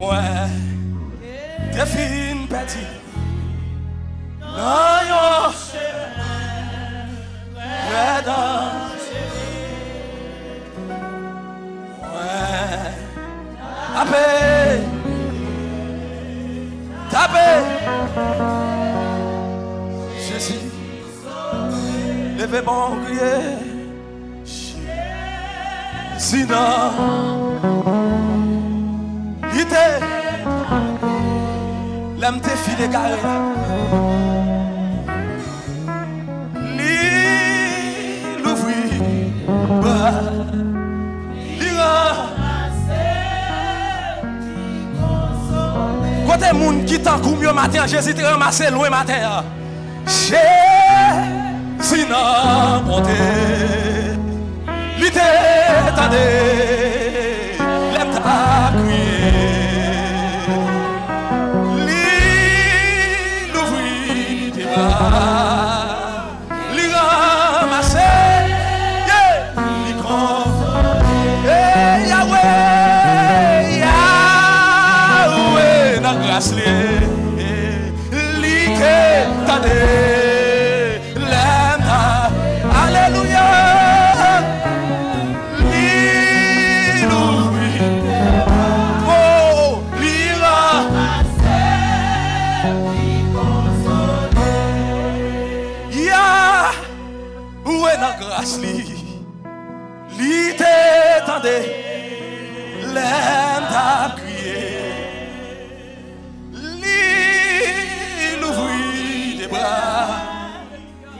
Ouais, t'es fin petit. Non, yo, ouais, tapez, Jésus, levez mon crier, sinon, il était, l'âme t'est filé carré. Côté moun qui t'en coupe mieux matin, Jésus te ramassé loin matin. Jésus n'a monté, l'été tendé, l'aime t'a crié, l'ouvrit des bras, l'y ramassé, l'y consolé, Yahweh, Yahweh, na grâce l'y tendé. Li t'étendait, l'aime t'a crié, li l'ouvrit des bras,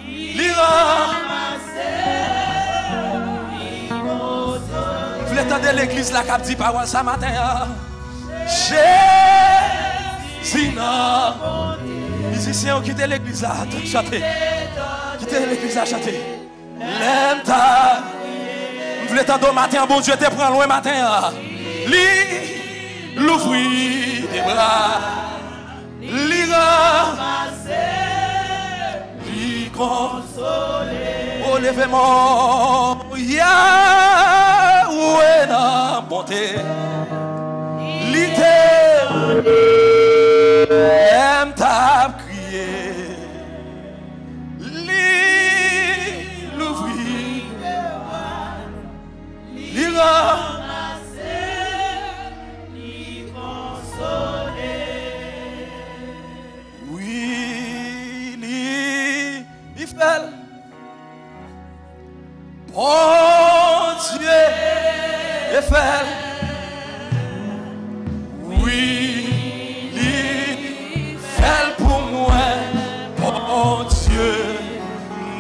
li ramassé, li consolé. Vous l'étendez l'église la cap dit parole ce matin. Jésus n'a musiciens quittez l'église là, chanter. Quittez l'église là, chanter. L'aime ta. Vous voulez t'entendre matin, bon Dieu te prend loin matin. L'ouvrir des bras. Li ramasser. Li consoler. Oh, levez-moi. Yahweh n'a bonté. Li te. L'aime ta crier. Li ramasser, li consoler. Oui, li fait. Bon Dieu, il fait. Oui, li fait pour moi. Bon Dieu,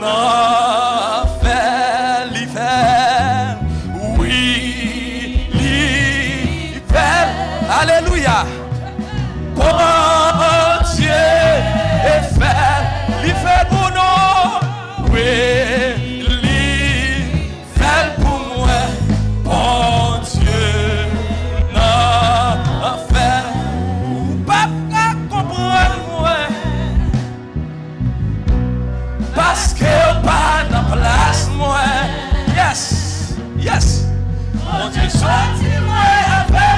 non fait, li fait. Alléluia. Bon Dieu est fait, il fait pour nous. Oui, il fait pour moi. Bon Dieu n'a fait. Pas comprendre moi. Parce que pas de place moi. Yes, yes. Mon Dieu, sortis-moi avec.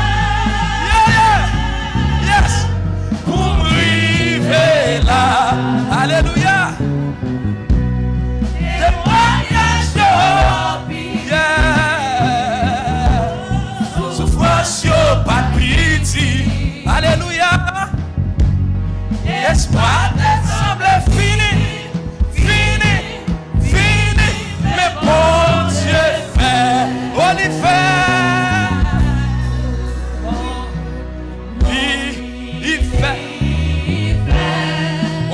Là, alléluia. Témoignage, yeah. Souffrance, pas de pitié. Alléluia. Espoir semble fini, fini, fini. Mais bon Dieu fait, on y fait. Il fait.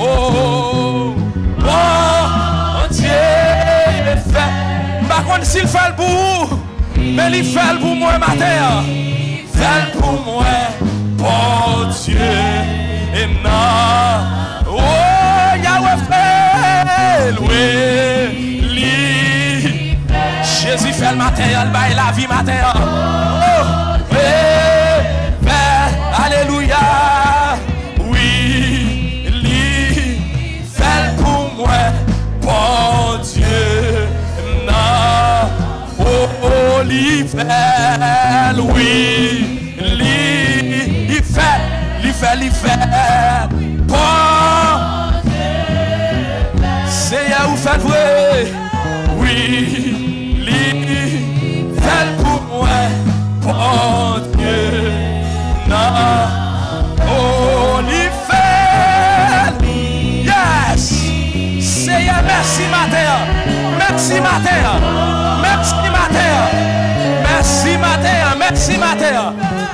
Oh, bon Dieu, il fait. Par contre, s'il fait le pour, mais il fait le pour moi matin. Fait le pour moi, bon Dieu, et non. Oh, Yahweh fait, loué, li. Jésus fait le matin, il baille la vie matin. Oh, fait, alléluia. Bon Dieu, non, oh, il fait, oui, il Bon, Seigneur, vous faites vrai. Oui, il fait pour moi. Bon Dieu, non. Oh, il fait. Yes. Seigneur, merci matin. Merci matin. Merci matin. Merci matin. Merci matin.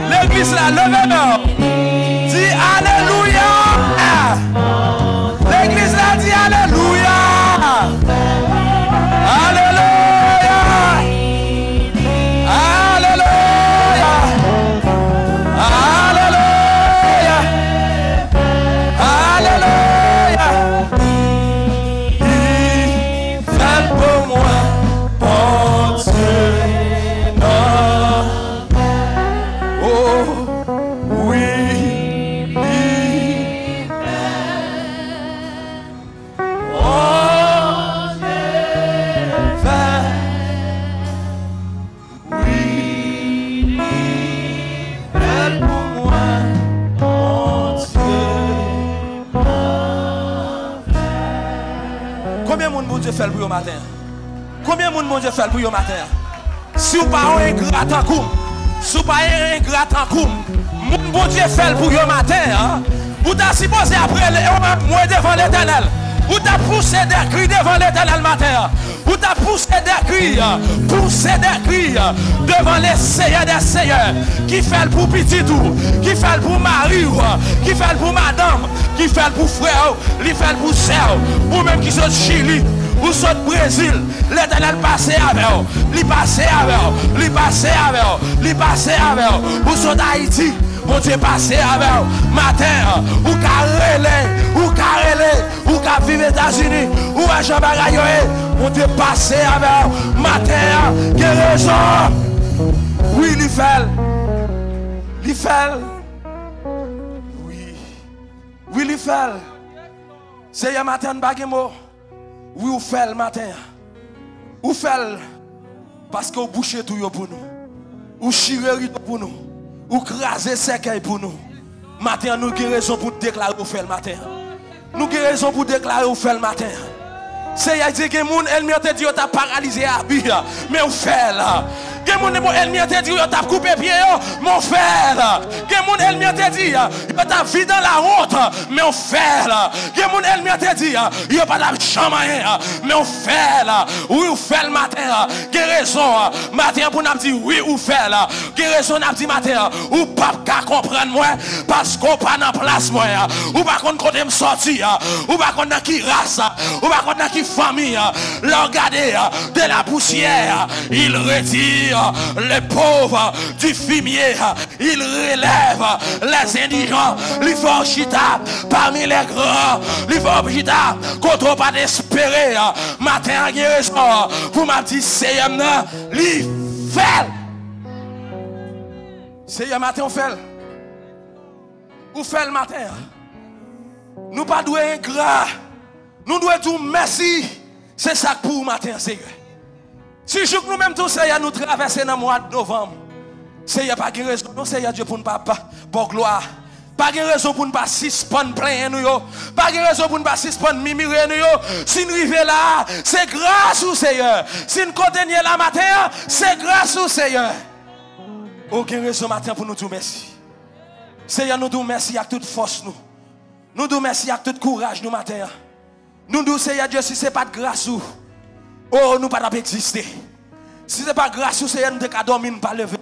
L'église là, levez-nous. Dis Alléluia. L'église là dit Alléluia. Alléluia. Alléluia. Alléluia. Alléluia. Il fait pour moi, bon Dieu. Oh, oui. Combien de monde bon Dieu fait pour le matin? Combien de monde bon Dieu fait pour le matin? Si vous pas un ingrat en coup, si vous pas un ingrat en coup, mon bon Dieu fait pour le matin. Vous t'avez supposé après moi devant l'Éternel. Vous t'avez poussé des cris devant l'Éternel matin. Vous t'avez poussé des cris devant les seigneurs des seigneurs. Qui fait pour petit tout, qui fait pour mari, qui fait pour madame, qui fait pour frère, qui fait pour sœur, ou même qui sont de Chili, ou sont de Brésil. L'Éternel passe avec eux, il passe avec eux, il passe avec eux, il passe avec eux, ou sont d'Haïti. Mon Dieu passe avec eux, matin, ou carrelé, ou qu'à vivre aux États-Unis, ou à Jean-Bagayoé, mon Dieu passe avec eux, matin, quelle raison? Oui, il fait. Oui, il fait. C'est un matin de baguemo. Oui, vous faites le matin. Vous faites parce que vous bouchez tout pour nous. Vous chirez pour nous. Ou craser cercueil pour nous. Matin, nous avons raison pour déclarer au fait le matin. Nous avons raison pour déclarer au fait le matin. C'est à dire que les gens, ennemi te dit que tu as paralysé à vie, mais on fait là. Les gens, ennemi te dit que tu as coupé pied, mais on fait là. Les gens, ennemi te dit que tu as vie dans la honte, mais on fait là. Les gens, ennemi te dit que tu n'as pas de chamaille, mais on fait là. Oui, on fait le matin. Quelle raison, matin pour nous dire oui, on fait là. Quelle raison, nous dit matin, ou pas qu'à comprendre moi, parce qu'on pas dans place moi, ou pas qu'on côté me sortir, ou pas qu'on dans qui race, ou pas qu'on dans qui famille, regardez de la poussière, il retire les pauvres du fumier, il relève les indigents, il fait chita parmi les grands, il fait chita contre pas d'espérer, matin guérison, vous m'avez dit c'est un il fait. C'est un matin on fait. Vous faites le matin. Nous pas doué ingrat. Nous devons tout merci. C'est ça pour le matin, Seigneur. Si nous même tous, Seigneur, nous traverser dans le mois de novembre. Seigneur, pas de raison. Non, Seigneur Dieu, pour ne pas pour gloire. Pas de raison pour ne pas suspendre plein nous. Pas de raison pour ne pas suspendre mimirer nous. Si nous arrivons là, c'est grâce au Seigneur. Si nous continuons là matin, c'est grâce au Seigneur. Aucune raison matin pour nous dire merci. Seigneur, nous disons merci à toute force nous. Nous disons merci à tout courage nous matin. Nous disons, Seigneur Dieu, si ce n'est pas de grâce, oh, nous ne pouvons pas exister. Si ce n'est pas de grâce, Seigneur, nous ne pouvons pas dormir, nous ne pouvons pas lever.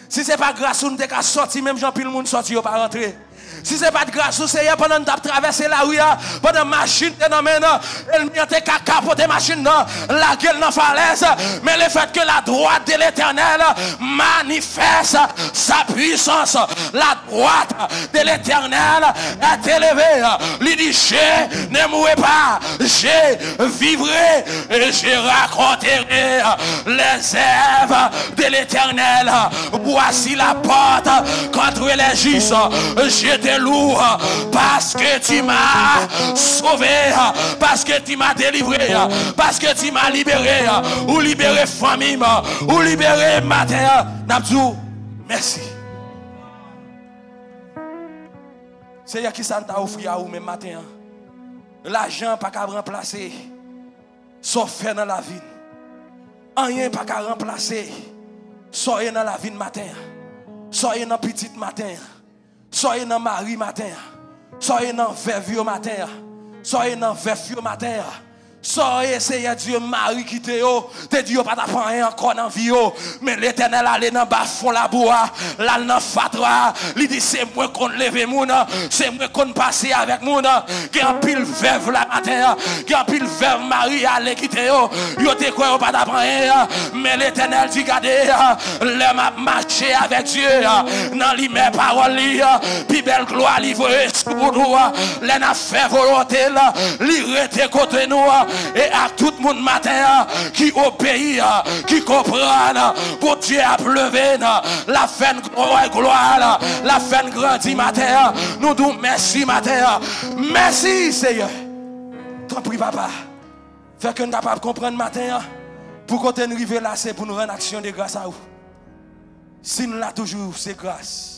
Si ce n'est pas de grâce, nous ne pouvons pas sortir, même Jean-Pierre, le monde sortir, pas rentrer. Si ce n'est pas de grâce, Seigneur, pendant que nous avons traversé la rue, pendant que la machine est dans la main, elle m'a été capoter la machine, la gueule dans la falaise. Mais le fait que la droite de l'Éternel manifeste sa puissance, la droite de l'Éternel est élevée. Il dit, je ne mourrai pas, je vivrai et je raconterai les œuvres de l'Éternel. Voici la porte contre les justes. Je te loue parce que tu m'as sauvé, parce que tu m'as délivré, parce que tu m'as libéré, ou libéré famille, ou libéré matin. Nabdou, merci. C'est qui ça t'a offert à vous même matin. L'argent pas qu'à remplacer. Sauf fait dans la vie. Rien pas qu'à remplacer. Soyez dans la vie matin. Soyez dans petite matin. Soyez dans mari matin. Soyez dans veuve matin. Soyez dans veuve matin. Soyez Seigneur Dieu Marie qui te dit pas d'apprendre encore dans vie mais l'Éternel allait dans bas fond la bois là dans fatra il dit c'est moi qu'on lever moun c'est moi qu'on passer avec moun qui en pile veuve la matin qui en pile veuve Marie allait quitter yo te quoi pas d'apprendre mais l'Éternel dit regardez le m'a marché avec Dieu dans li mes paroles puis belle gloire livrée sur nous les n'a fait volonté là li rete côté nous et à tout le monde matin qui obéit, qui comprend, pour Dieu a pleuvé, la fin gloire, la fin grandit matin. Nous disons merci matin. Merci Seigneur. T'en prie papa. Fait que nous sommes capables de comprendre matin. Pour qu'on arrive là, c'est pour nous rendre action de grâce à vous. Si nous l'avons toujours, c'est grâce.